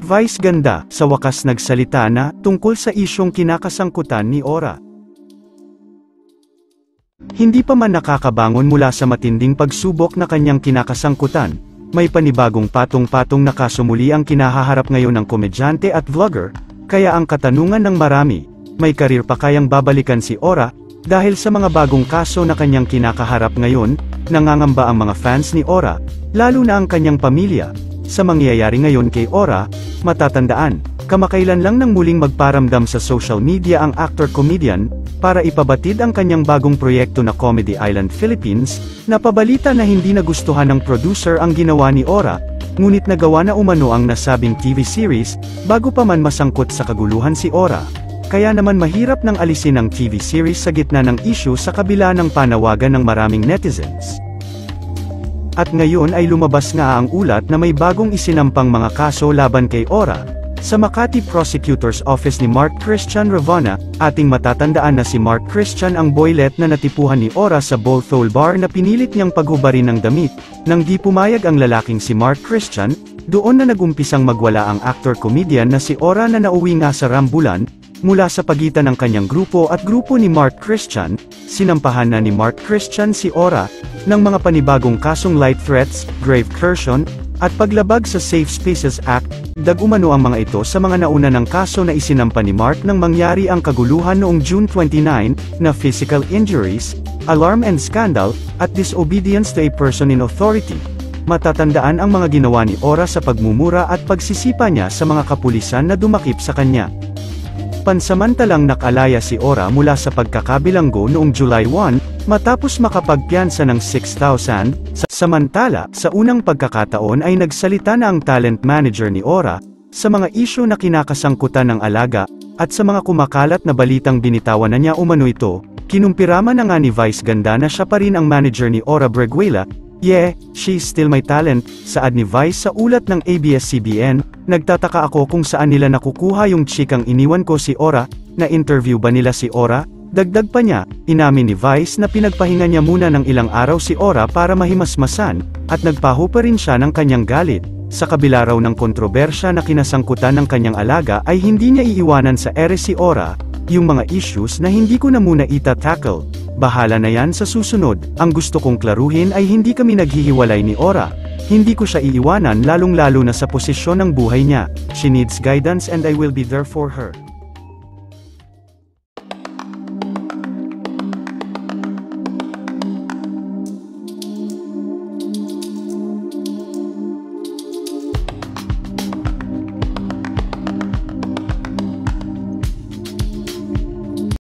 Vice ganda, sa wakas nagsalita na, tungkol sa isyong kinakasangkutan ni Ora. Hindi pa man nakakabangon mula sa matinding pagsubok na kanyang kinakasangkutan, may panibagong patong-patong na kaso muli ang kinahaharap ngayon ng komedyante at vlogger, kaya ang katanungan ng marami, may karir pa kayang babalikan si Ora, dahil sa mga bagong kaso na kanyang kinakaharap ngayon, nangangamba ang mga fans ni Ora, lalo na ang kanyang pamilya. Sa mangyayari ngayon kay Ora, matatandaan, kamakailan lang nang muling magparamdam sa social media ang actor-comedian, para ipabatid ang kanyang bagong proyekto na Comedy Island Philippines, napabalita na hindi nagustuhan ng producer ang ginawa ni Ora, ngunit nagawa na umano ang nasabing TV series, bago pa man masangkot sa kaguluhan si Ora. Kaya naman mahirap nang alisin ang TV series sa gitna ng issue sa kabila ng panawagan ng maraming netizens. At ngayon ay lumabas nga ang ulat na may bagong isinampang mga kaso laban kay Ora, sa Makati Prosecutor's Office ni Mark Christian Ravana. Ating matatandaan na si Mark Christian ang boylet na natipuhan ni Ora sa Bothole Bar na pinilit niyang paghubarin ng damit, nang di pumayag ang lalaking si Mark Christian, doon na nagumpisang magwala ang actor-comedian na si Ora na nauwi nga sa Rambulan, mula sa pagitan ng kanyang grupo at grupo ni Mark Christian. Sinampahan na ni Mark Christian si Ora, ng mga panibagong kasong light threats, grave coercion, at paglabag sa Safe Spaces Act. Umano ang mga ito sa mga nauna ng kaso na isinampa ni Mark nang mangyari ang kaguluhan noong June 29, na physical injuries, alarm and scandal, at disobedience to a person in authority. Matatandaan ang mga ginawa ni Ora sa pagmumura at pagsisipa niya sa mga kapulisan na dumakip sa kanya. Pansamantalang nakalaya si Ora mula sa pagkakabilanggo noong July 1, matapos makapagpiyansa ng 6,000, samantala, sa unang pagkakataon ay nagsalita na ang talent manager ni Ora, sa mga isyu na kinakasangkutan ng alaga, at sa mga kumakalat na balitang binitawan na niya umano ito. Kinumpirama na nga ni Vice ganda na siya pa rin ang manager ni Ora Breguela. "Yeah, she's still my talent," saad ni Vice sa ulat ng ABS-CBN. "Nagtataka ako kung saan nila nakukuha yung chikang iniwan ko si Ora, na interview ba nila si Ora?" Dagdag pa niya, inamin ni Vice na pinagpahinga niya muna ng ilang araw si Ora para mahimasmasan, at nagpaho pa rin siya ng kanyang galit. Sa kabila raw ng kontrobersya na kinasangkutan ng kanyang alaga ay hindi niya iiwanan sa ere si Ora, "Yung mga issues na hindi ko na muna ita-tackle. Bahala na yan sa susunod. Ang gusto kong klaruhin ay hindi kami naghihiwalay ni Ora. Hindi ko siya iiwanan lalong-lalo na sa posisyon ng buhay niya. She needs guidance and I will be there for her."